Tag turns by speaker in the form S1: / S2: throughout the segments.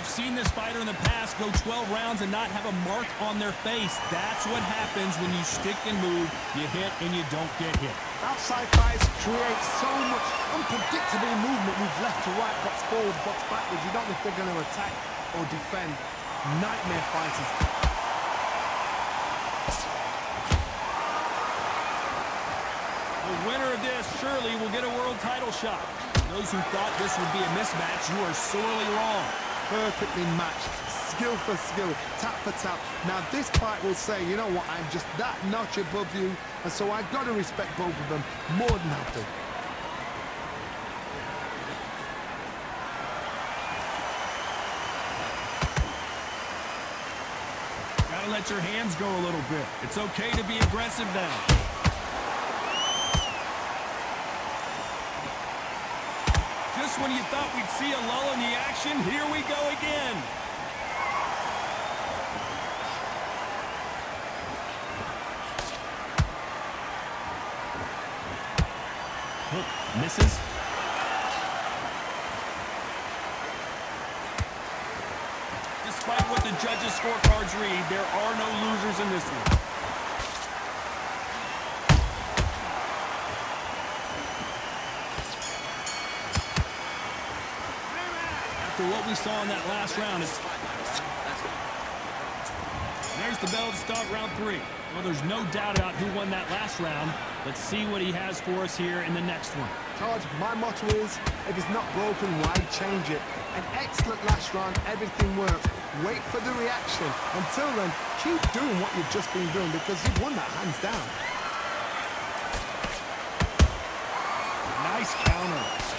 S1: We've seen this fighter in the past go 12 rounds and not have a mark on their face. That's what happens when you stick and move, you hit and you don't get hit.
S2: Outside fights create so much unpredictable movement. Moves left to right, box forward, box backwards. You don't know if they're going to attack or defend. Nightmare fighters.
S1: The winner of this surely will get a world title shot. Those who thought this would be a mismatch, you are sorely wrong.
S2: Perfectly matched, skill for skill, tap for tap. Now this fight will say, you know what, I'm just that notch above you, and so I've got to respect both of them more than have to.
S1: Gotta let your hands go a little bit. It's okay to be aggressive now. Just when you thought we'd see a lull in the action, here we go again. Hook misses. Despite what the judges' scorecards read, there are no losers in this one. After what we saw in that last round, there's the bell to start round 3. Well, there's no doubt about who won that last round. Let's see what he has for us here in the next one.
S2: Todd, my motto is, if it's not broken, why change it? An excellent last round, everything worked. Wait for the reaction. Until then, keep doing what you've just been doing because you've won that hands down.
S1: Nice counter.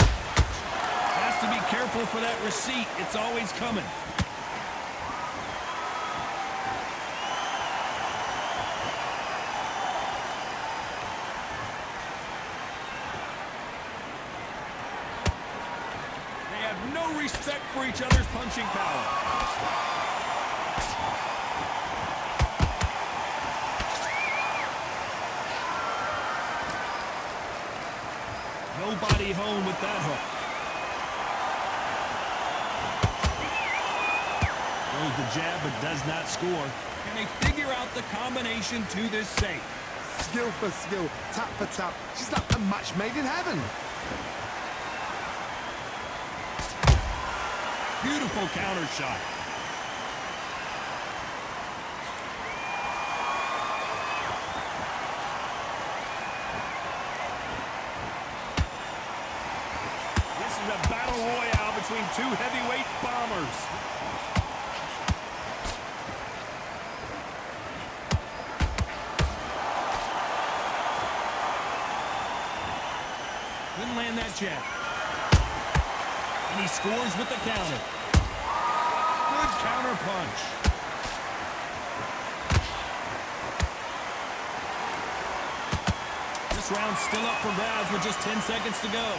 S1: Has to be careful for that receipt. It's always coming. No respect for each other's punching power. Nobody home with that hook. Throws the jab but does not score. Can they figure out the combination to this safe?
S2: Skill for skill, tap for tap. She's like a match made in heaven.
S1: Beautiful counter shot. This is a battle royale between two heavyweight bombers. Couldn't land that jab. And he scores with the counter. Good counter punch. This round's still up for grabs with just 10 seconds to go.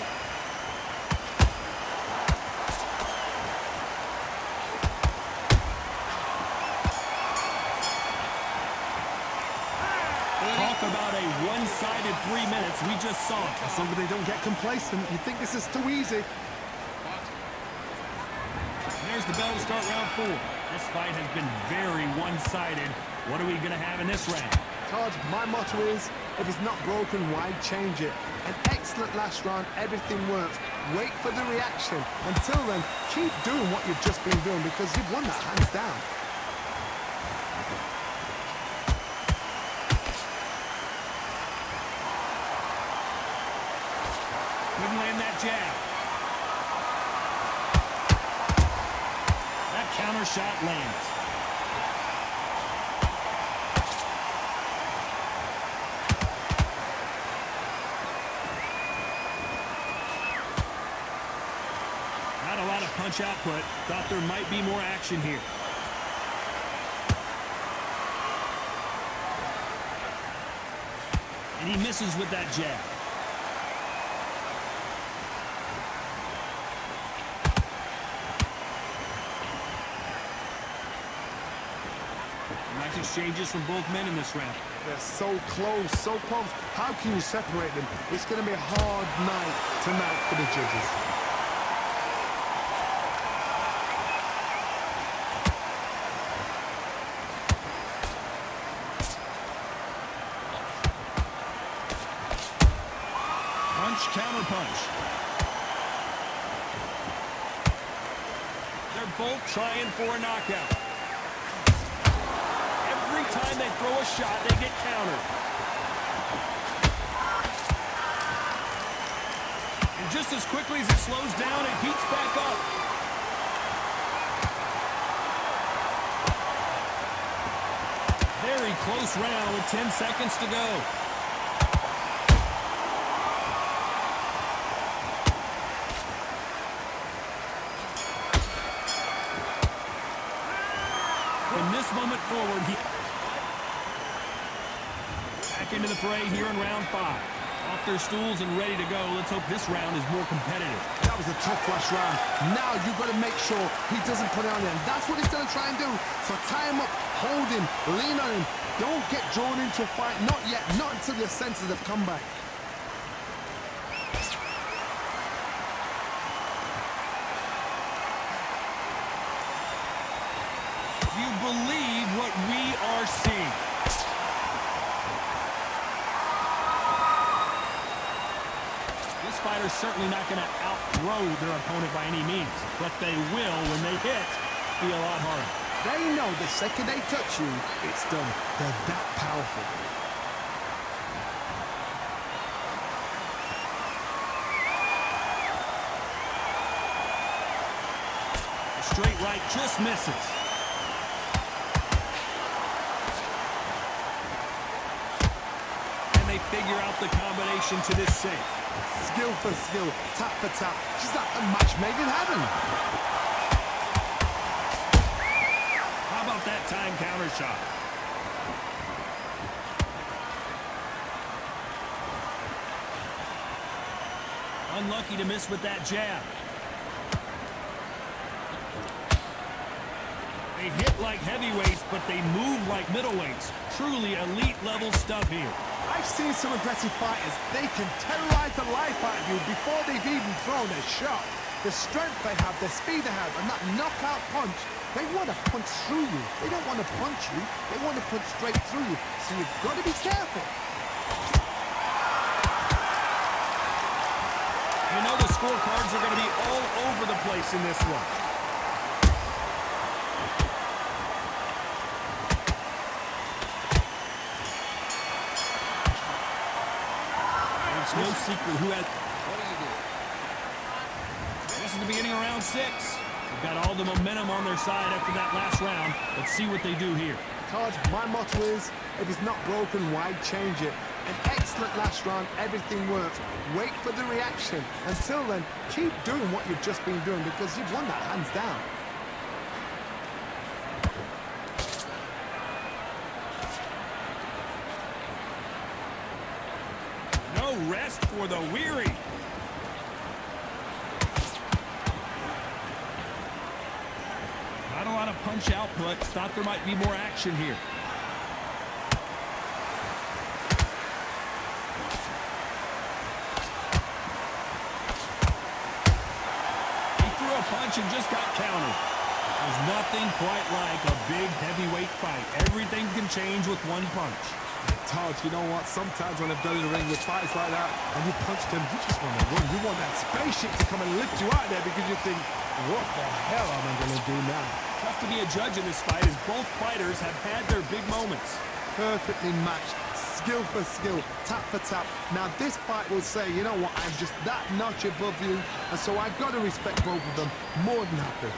S1: Talk about a one-sided 3 minutes. We just saw it.
S2: Somebody don't get complacent. You think this is too easy.
S1: There's the bell to start round 4. This fight has been very one-sided. What are we going to have in this round?
S2: Todd, my motto is, if it's not broken, why change it? An excellent last round, everything works. Wait for the reaction. Until then, keep doing what you've just been doing because you've won that hands down.
S1: Couldn't land that jab. Counter shot lands. Not a lot of punch output. Thought there might be more action here. And he misses with that jab. Nice exchanges from both men in this round.
S2: They're so close, so close. How can you separate them? It's going to be a hard night tonight for the judges.
S1: Punch, counter punch. They're both trying for a knockout. Every time they throw a shot, they get countered. And just as quickly as it slows down, it heats back up. Very close round with 10 seconds to go. From this moment forward, back into the fray here in round 5. Off their stools and ready to go. Let's hope this round is more competitive.
S2: That was a tough last round. Now you've got to make sure he doesn't put it on him. That's what he's going to try and do. So tie him up, hold him, lean on him. Don't get drawn into a fight. Not yet. Not until your senses have come back.
S1: Do you believe what we are seeing? This fighter's certainly not going to outthrow their opponent by any means, but they will, when they hit, be a lot harder.
S2: They know the second they touch you, it's done. They're that powerful.
S1: Straight right just misses. And they figure out the combination to this safe.
S2: Skill for skill, tap for tap. She's like a match made in heaven.
S1: How about that time counter shot? Unlucky to miss with that jab. They hit like heavyweights, but they move like middleweights. Truly elite level stuff here.
S2: I've seen some aggressive fighters. They can terrorize the life out of you before they've even thrown a shot. The strength they have, the speed they have, and that knockout punch, they want to punch through you. They don't want to punch you. They want to punch straight through you. So you've got to be careful.
S1: You know the scorecards are going to be all over the place in this one. It's no secret who has... This is the beginning of round 6. They've got all the momentum on their side after that last round. Let's see what they do here.
S2: Todd, my motto is, if it's not broken, why change it? An excellent last round, everything works. Wait for the reaction. Until then, keep doing what you've just been doing because you've won that hands down.
S1: No rest for the weary. Not a lot of punch output. Thought there might be more action here. He threw a punch and just got countered. There's nothing quite like a big heavyweight fight. Everything can change with one punch.
S2: Todd, you know what? Sometimes when I've done in the ring with fights like that, and you punch them, you just want to run. You want that spaceship to come and lift you out there because you think, what the hell am I going to do now?
S1: Tough to be a judge in this fight as both fighters have had their big moments.
S2: Perfectly matched, skill for skill, tap for tap. Now this fight will say, you know what, I'm just that notch above you, and so I've got to respect both of them more than happy.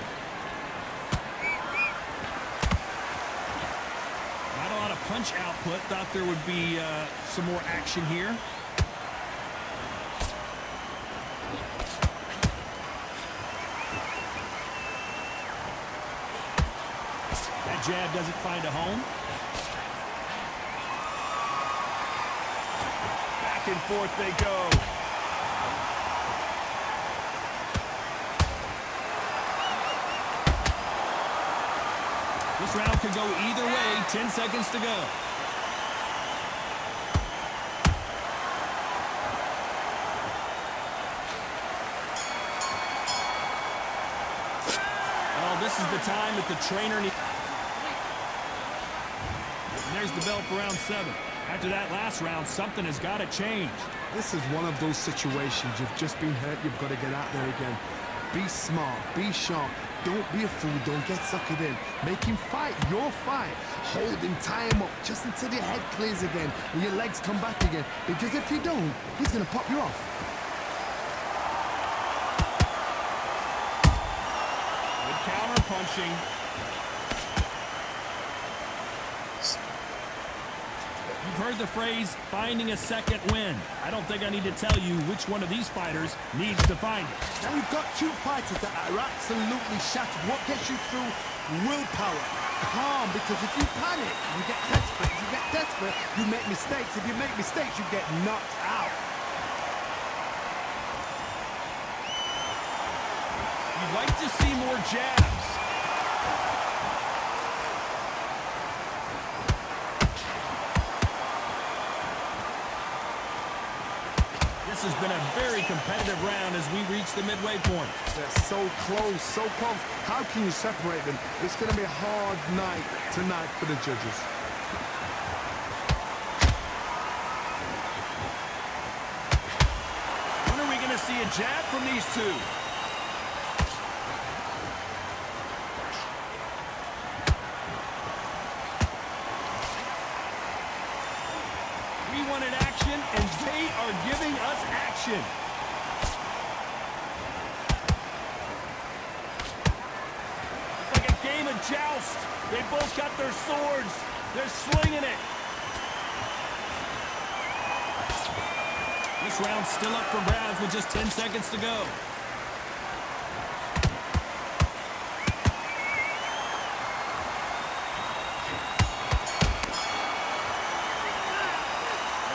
S1: Not a lot of punch output. Thought there would be some more action here. That jab doesn't find a home. Back and forth they go. This round could go either way. 10 seconds to go. Well, this is the time that the trainer needs. And there's the bell for round 7. After that last round, something has got to change.
S2: This is one of those situations. You've just been hurt. You've got to get out there again. Be smart. Be sharp. Don't be a fool. Don't get suckered in. Make him fight your fight. Hold him, tie him up, just until your head clears again and your legs come back again. Because if you don't, he's going to pop you off.
S1: Good counter punching. You've heard the phrase, finding a second win. I don't think I need to tell you which one of these fighters needs to find it.
S2: Now we've got two fighters that are absolutely shattered. What gets you through? Willpower. Calm, because if you panic, you get desperate. If you get desperate, you make mistakes. If you make mistakes, you get knocked out.
S1: You'd like to see more jabs. This has been a very competitive round as we reach the midway point.
S2: They're so close, so close. How can you separate them? It's going to be a hard night tonight for the judges.
S1: When are we going to see a jab from these two? We wanted action, and they are giving us action. It's like a game of joust. They both got their swords. They're slinging it. This round's still up for grabs with just 10 seconds to go.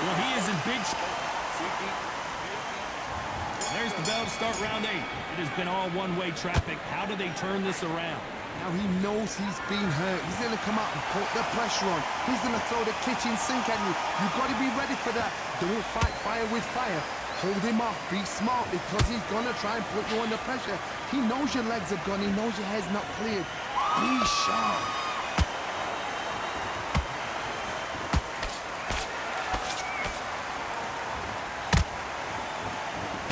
S1: Well, he is in big shape. There's the bell to start round 8. It has been all one-way traffic. How do they turn this around?
S2: Now he knows he's been hurt. He's going to come out and put the pressure on. He's going to throw the kitchen sink at you. You've got to be ready for that. Don't fight fire with fire. Hold him off. Be smart, because he's going to try and put you under pressure. He knows your legs are gone. He knows your head's not cleared. Be sharp.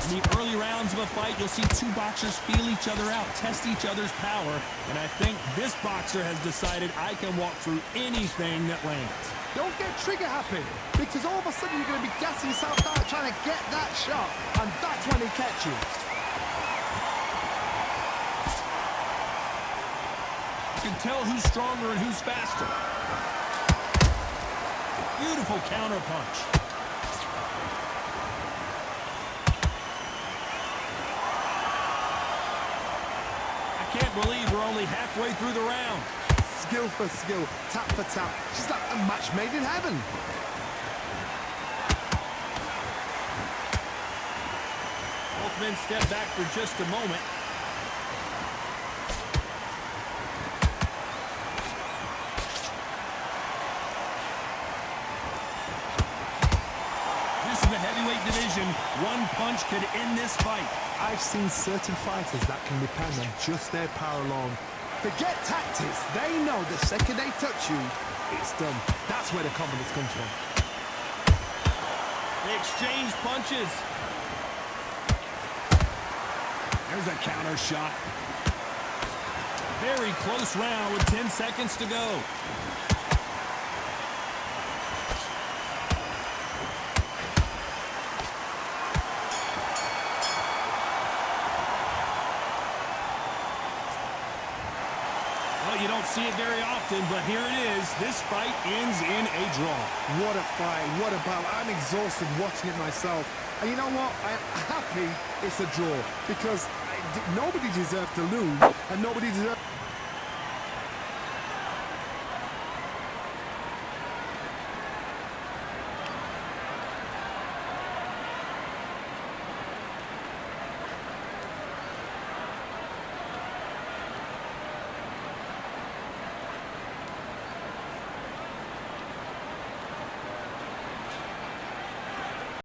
S1: In the early rounds of a fight, you'll see two boxers feel each other out, test each other's power, and I think this boxer has decided I can walk through anything that lands.
S2: Don't get trigger happy, because all of a sudden you're going to be gassing yourself out trying to get that shot, and that's when he catch you.
S1: You can tell who's stronger and who's faster. Beautiful counter punch. I can't believe we're only halfway through the round.
S2: Skill for skill, tap for tap, just like a match made in heaven.
S1: Both men step back for just a moment. This is the heavyweight division. One punch could end this fight.
S2: I've seen certain fighters that can depend on just their power alone. Forget tactics. They know the second they touch you, it's done. That's where the confidence comes from.
S1: They exchange punches. There's a counter shot. Very close round with 10 seconds to go. You don't see it very often, but here it is. This fight ends in a draw.
S2: What a fight, what a battle. I'm exhausted watching it myself. And you know what? I'm happy it's a draw, because nobody deserved to lose, and nobody deserved...